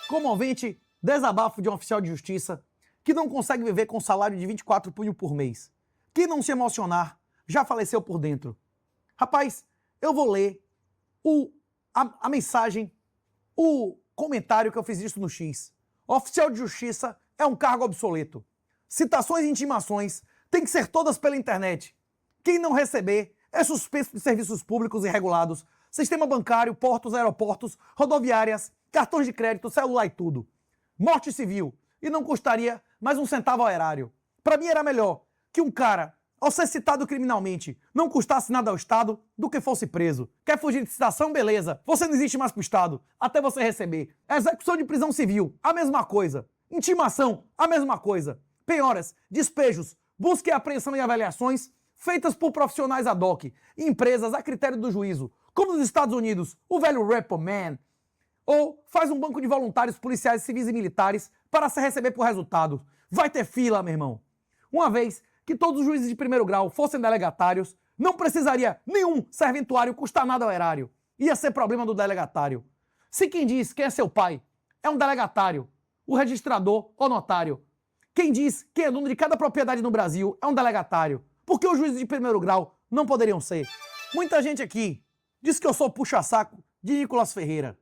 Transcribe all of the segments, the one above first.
Comovente desabafo de um oficial de justiça que não consegue viver com salário de 24 punhos por mês. Quem não se emocionar já faleceu por dentro. Rapaz, eu vou ler a mensagem, o comentário que eu fiz isso no X. Oficial de justiça é um cargo obsoleto. Citações e intimações têm que ser todas pela internet. Quem não receber é suspenso de serviços públicos e regulados, sistema bancário, portos, aeroportos, rodoviárias, cartões de crédito, celular e tudo. Morte civil. E não custaria mais um centavo ao erário. Para mim era melhor que um cara, ao ser citado criminalmente, não custasse nada ao Estado do que fosse preso. Quer fugir de citação? Beleza. Você não existe mais pro Estado, até você receber. Execução de prisão civil, a mesma coisa. Intimação, a mesma coisa. Penhoras, despejos, busca e apreensão e avaliações feitas por profissionais ad hoc, empresas a critério do juízo, como nos Estados Unidos, o velho Repo Man. Ou faz um banco de voluntários policiais, civis e militares para se receber por resultado. Vai ter fila, meu irmão. Uma vez que todos os juízes de primeiro grau fossem delegatários, não precisaria nenhum serventuário custar nada ao erário. Ia ser problema do delegatário. Se quem diz quem é seu pai é um delegatário, o registrador ou notário. Quem diz quem é dono de cada propriedade no Brasil é um delegatário. Por que os juízes de primeiro grau não poderiam ser? Muita gente aqui diz que eu sou puxa-saco de Nicolas Ferreira.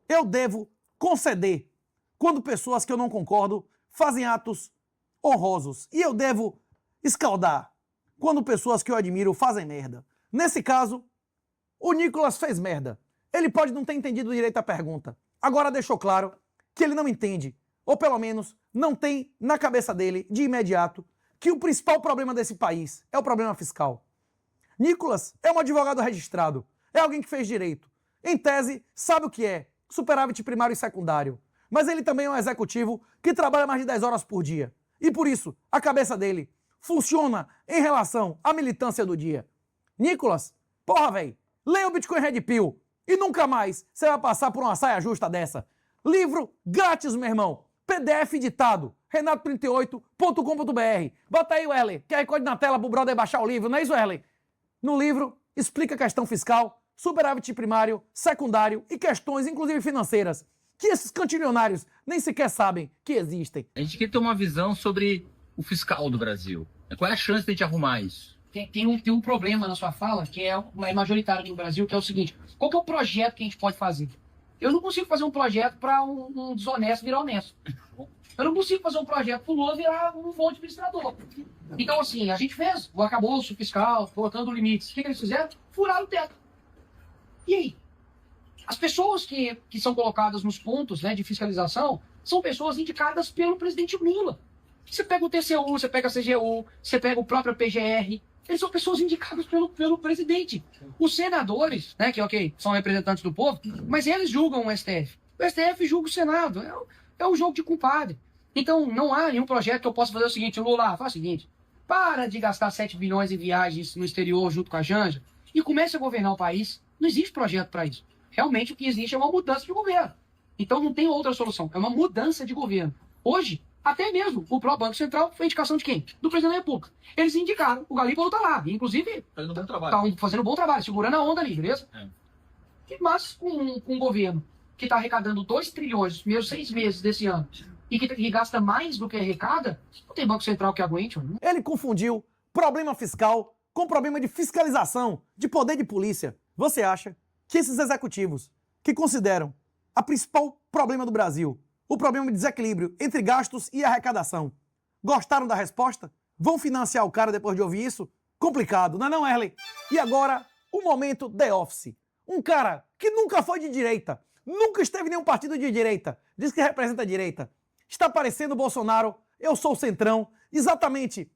Eu devo conceder quando pessoas que eu não concordo fazem atos honrosos. E eu devo escaldar quando pessoas que eu admiro fazem merda. Nesse caso, o Nicolas fez merda. Ele pode não ter entendido direito a pergunta. Agora deixou claro que ele não entende, ou pelo menos não tem na cabeça dele, de imediato, que o principal problema desse país é o problema fiscal. Nicolas é um advogado registrado, é alguém que fez direito. Em tese, sabe o que é superávit primário e secundário. Mas ele também é um executivo que trabalha mais de 10 horas por dia. E por isso, a cabeça dele funciona em relação à militância do dia. Nicolas, porra, velho, leia o Bitcoin Red Pill e nunca mais você vai passar por uma saia justa dessa. Livro grátis, meu irmão. PDF editado. renato38.com.br. Bota aí, Wesley, QR Code na tela pro brother baixar o livro, não é isso, Wesley? No livro, explica a questão fiscal, superávit primário, secundário e questões, inclusive financeiras, que esses cantilionários nem sequer sabem que existem. A gente quer ter uma visão sobre o fiscal do Brasil. Qual é a chance de a gente arrumar isso? Tem um problema na sua fala, que é majoritário no Brasil, que é o seguinte: qual que é o projeto que a gente pode fazer? Eu não consigo fazer um projeto para um desonesto virar honesto. Eu não consigo fazer um projeto para o Lula virar um bom administrador. Então, assim, a gente fez o arcabouço fiscal, colocando limites. O que eles fizeram? Furaram o teto. E aí? As pessoas que são colocadas nos pontos, né, de fiscalização são pessoas indicadas pelo presidente Lula. Você pega o TCU, você pega a CGU, você pega o próprio PGR, eles são pessoas indicadas pelo presidente. Os senadores, né, que ok, são representantes do povo, mas eles julgam o STF. O STF julga o Senado. É um jogo de compadre. Então não há nenhum projeto que eu possa fazer o seguinte: Lula, faz o seguinte, para de gastar 7 bilhões em viagens no exterior junto com a Janja e comece a governar o país. Não existe projeto para isso. Realmente o que existe é uma mudança de governo. Então não tem outra solução. É uma mudança de governo. Hoje, até mesmo o próprio Banco Central foi indicação de quem? Do presidente da República. Eles indicaram, o Galípolo está lá. Inclusive, Fazendo um bom trabalho. Estão fazendo um bom trabalho, segurando a onda ali, beleza? Mas com um governo que está arrecadando 2 trilhões nos primeiros 6 meses desse ano e que gasta mais do que arrecada, não tem Banco Central que aguente. Mano. Ele confundiu problema fiscal com problema de fiscalização, de poder de polícia. Você acha que esses executivos que consideram a principal problema do Brasil, o problema de desequilíbrio entre gastos e arrecadação, gostaram da resposta? Vão financiar o cara depois de ouvir isso? Complicado, não é não, Erley? E agora, o momento The Office. Um cara que nunca foi de direita, nunca esteve em nenhum partido de direita, diz que representa a direita. Está parecendo o Bolsonaro, eu sou o centrão, exatamente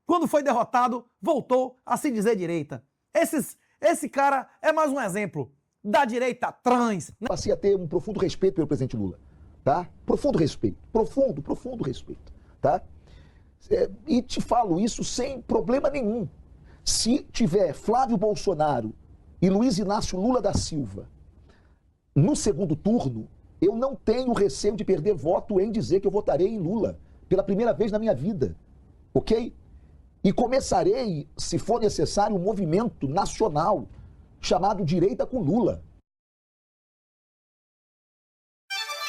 quando foi derrotado, voltou a se dizer direita. Esse cara é mais um exemplo da direita trans. Passei a ter um profundo respeito pelo presidente Lula, tá? Profundo respeito, profundo respeito, tá? E te falo isso sem problema nenhum. Se tiver Flávio Bolsonaro e Luiz Inácio Lula da Silva no segundo turno, eu não tenho receio de perder voto em dizer que eu votarei em Lula pela primeira vez na minha vida, ok? E começarei, se for necessário, um movimento nacional chamado Direita com Lula.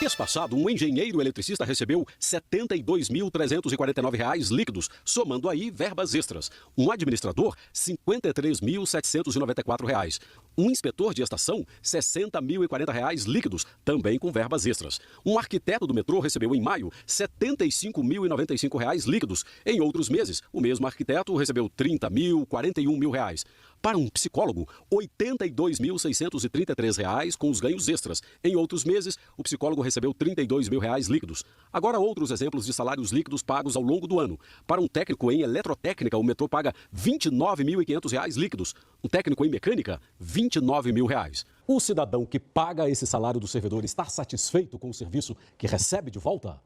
mês passado, um engenheiro eletricista recebeu R$ 72.349 líquidos, somando aí verbas extras. Um administrador, R$ 53.794. Um inspetor de estação, R$ 60.040 líquidos, também com verbas extras. Um arquiteto do metrô recebeu em maio R$ 75.095 líquidos. Em outros meses, o mesmo arquiteto recebeu R$ 30.000, R$ 41.000. Para um psicólogo, R$ 82.633 com os ganhos extras. Em outros meses, o psicólogo recebeu R$ 32.000 líquidos. Agora, outros exemplos de salários líquidos pagos ao longo do ano. Para um técnico em eletrotécnica, o metrô paga R$ 29.500 líquidos. Um técnico em mecânica, R$ 29.000. O cidadão que paga esse salário do servidor está satisfeito com o serviço que recebe de volta?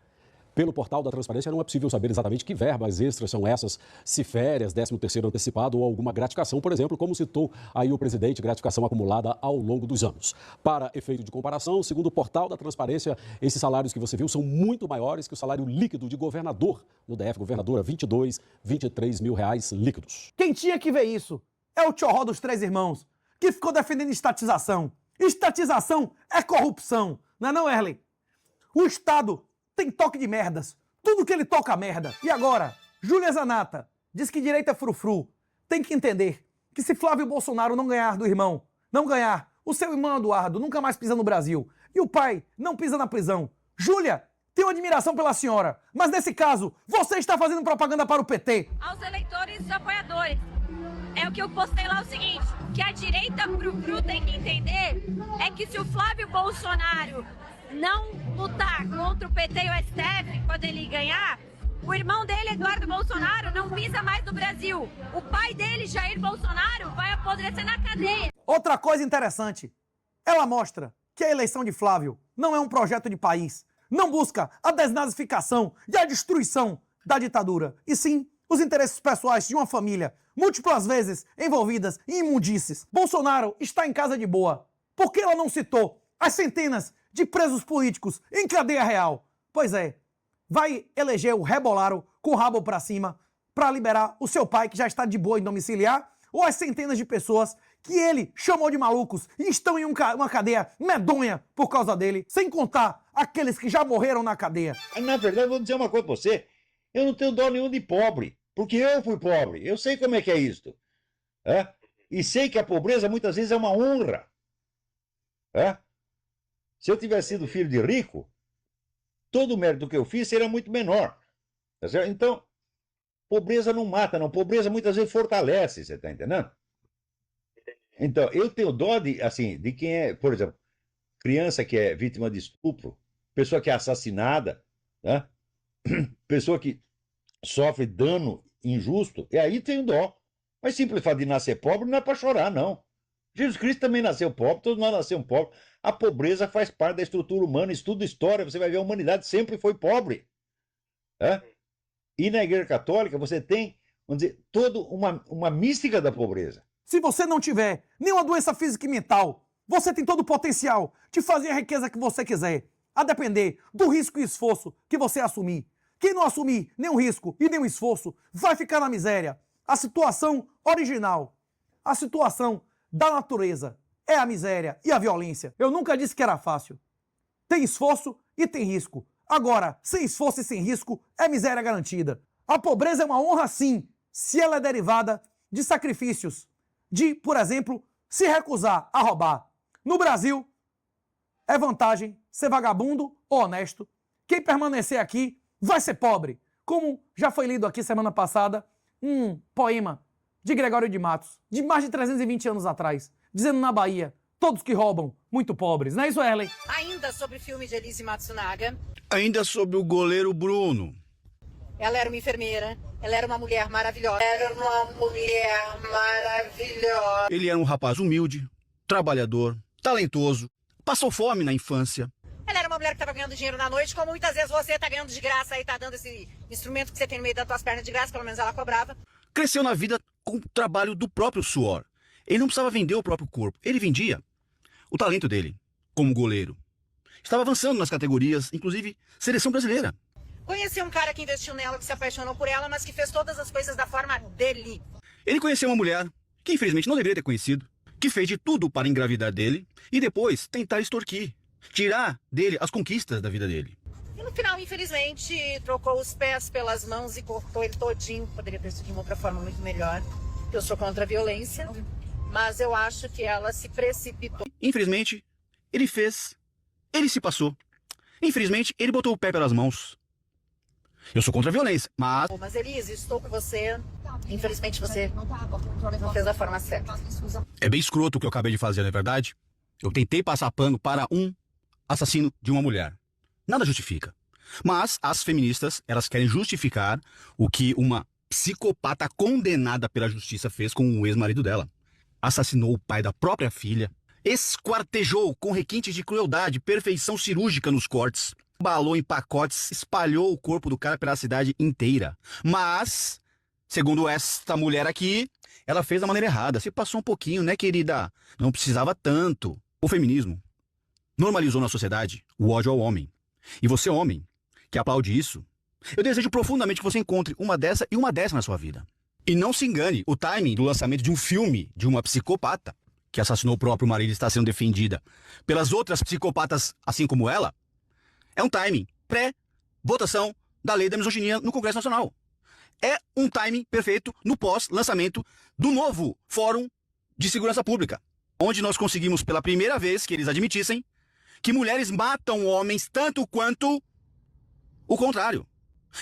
Pelo portal da Transparência não é possível saber exatamente que verbas extras são essas, se férias, 13º antecipado ou alguma gratificação, por exemplo, como citou aí o presidente, gratificação acumulada ao longo dos anos. Para efeito de comparação, segundo o portal da Transparência, esses salários que você viu são muito maiores que o salário líquido de governador no DF, governadora, R$ 23 mil líquidos. Quem tinha que ver isso é o tchorró dos três irmãos, que ficou defendendo estatização. Estatização é corrupção, não é não, Erlen? O Estado tem toque de merdas. Tudo que ele toca merda. E agora, Júlia Zanata diz que direita é frufru. Tem que entender que se Flávio Bolsonaro não ganhar do irmão, não ganhar, o seu irmão Eduardo nunca mais pisa no Brasil e o pai não pisa na prisão. Júlia, tenho admiração pela senhora, mas nesse caso, você está fazendo propaganda para o PT. Aos eleitores e apoiadores, é o que eu postei lá o seguinte, que a direita frufru tem que entender é que se o Flávio Bolsonaro não lutar contra o PT e o STF quando ele ganhar, o irmão dele, Eduardo Bolsonaro, não pisa mais no Brasil. O pai dele, Jair Bolsonaro, vai apodrecer na cadeia. Outra coisa interessante, ela mostra que a eleição de Flávio não é um projeto de país, não busca a desnazificação e a destruição da ditadura, e sim os interesses pessoais de uma família, múltiplas vezes envolvidas em imundícies. Bolsonaro está em casa de boa. Por que ela não citou as centenas de presos políticos em cadeia real? Pois é, vai eleger o Rebolaro com o rabo pra cima para liberar o seu pai, que já está de boa em domiciliar, ou as centenas de pessoas que ele chamou de malucos e estão em uma cadeia medonha por causa dele, sem contar aqueles que já morreram na cadeia. Na verdade, vou dizer uma coisa pra você, eu não tenho dó nenhum de pobre, porque eu fui pobre, eu sei como é que é isto. E sei que a pobreza muitas vezes é uma honra. Se eu tivesse sido filho de rico, todo o mérito que eu fiz seria muito menor. Tá certo? Então, pobreza não mata, não. Pobreza muitas vezes fortalece, você está entendendo? Então, eu tenho dó de quem é, por exemplo, criança que é vítima de estupro, pessoa que é assassinada, né? Pessoa que sofre dano injusto, e aí tenho dó. Mas simples fato de nascer pobre não é para chorar, não. Jesus Cristo também nasceu pobre, todos nós nascemos pobres. A pobreza faz parte da estrutura humana, estuda história, você vai ver a humanidade sempre foi pobre. E na Igreja Católica você tem, vamos dizer, toda uma mística da pobreza. Se você não tiver nenhuma doença física e mental, você tem todo o potencial de fazer a riqueza que você quiser, a depender do risco e esforço que você assumir. Quem não assumir nenhum risco e nenhum esforço vai ficar na miséria. A situação original, a situação da natureza é a miséria e a violência. Eu nunca disse que era fácil. Tem esforço e tem risco. Agora, sem esforço e sem risco, é miséria garantida. A pobreza é uma honra sim, se ela é derivada de sacrifícios, de, por exemplo, se recusar a roubar. No Brasil, é vantagem ser vagabundo ou honesto. Quem permanecer aqui vai ser pobre. Como já foi lido aqui semana passada, um poema de Gregório de Matos, de mais de 320 anos atrás, dizendo na Bahia, todos que roubam, muito pobres. Não é isso, Erlen? Ainda sobre o filme de Elise Matsunaga. Ainda sobre o goleiro Bruno. Ela era uma enfermeira, ela era uma mulher maravilhosa. Era uma mulher maravilhosa. Ele era um rapaz humilde, trabalhador, talentoso, passou fome na infância. Ela era uma mulher que estava ganhando dinheiro na noite, como muitas vezes você está ganhando de graça e está dando esse instrumento que você tem no meio das tuas pernas de graça, pelo menos ela cobrava. Cresceu na vida com o trabalho do próprio suor. Ele não precisava vender o próprio corpo, ele vendia o talento dele, como goleiro. Estava avançando nas categorias, inclusive seleção brasileira. Conheci um cara que investiu nela, que se apaixonou por ela, mas que fez todas as coisas da forma dele. Ele conheceu uma mulher, que infelizmente não deveria ter conhecido, que fez de tudo para engravidar dele e depois tentar extorquir. Tirar dele as conquistas da vida dele. E no final, infelizmente, trocou os pés pelas mãos e cortou ele todinho. Poderia ter sido de uma outra forma muito melhor. Eu sou contra a violência, mas eu acho que ela se precipitou. Infelizmente, ele se passou. Infelizmente, ele botou o pé pelas mãos. Eu sou contra a violência, mas... Mas Elise, estou com você. Infelizmente você não fez da forma certa. É bem escroto o que eu acabei de fazer, não é verdade? Eu tentei passar pano para um assassino de uma mulher. Nada justifica. Mas as feministas, elas querem justificar o que uma psicopata condenada pela justiça fez com o ex-marido dela. Assassinou o pai da própria filha, esquartejou com requintes de crueldade, perfeição cirúrgica nos cortes, embalou em pacotes, espalhou o corpo do cara pela cidade inteira. Mas, segundo esta mulher aqui, ela fez da maneira errada. Se passou um pouquinho, né, querida? Não precisava tanto. O feminismo normalizou na sociedade o ódio ao homem. E você, homem, que aplaude isso, eu desejo profundamente que você encontre uma dessa e uma dessa na sua vida. E não se engane, o timing do lançamento de um filme de uma psicopata que assassinou o próprio marido e está sendo defendida pelas outras psicopatas, assim como ela, é um timing pré-votação da lei da misoginia no Congresso Nacional. É um timing perfeito no pós-lançamento do novo Fórum de Segurança Pública, onde nós conseguimos pela primeira vez que eles admitissem que mulheres matam homens tanto quanto o contrário.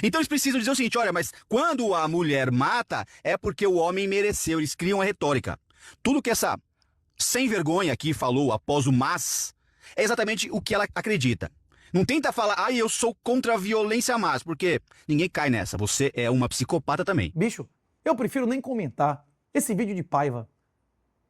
Então eles precisam dizer o seguinte, olha, mas quando a mulher mata é porque o homem mereceu. Eles criam a retórica. Tudo que essa sem vergonha aqui falou após o mas é exatamente o que ela acredita. Não tenta falar, eu sou contra a violência mas, porque ninguém cai nessa. Você é uma psicopata também. Bicho, eu prefiro nem comentar esse vídeo de Paiva.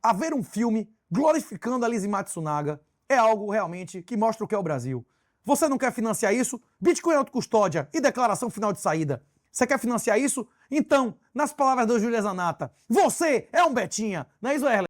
A ver um filme glorificando a Lizzie Matsunaga é algo realmente que mostra o que é o Brasil. Você não quer financiar isso? Bitcoin autocustódia e declaração final de saída. Você quer financiar isso? Então, nas palavras do Júlia Zanata, você é um Betinha. Não é isso, Erlen?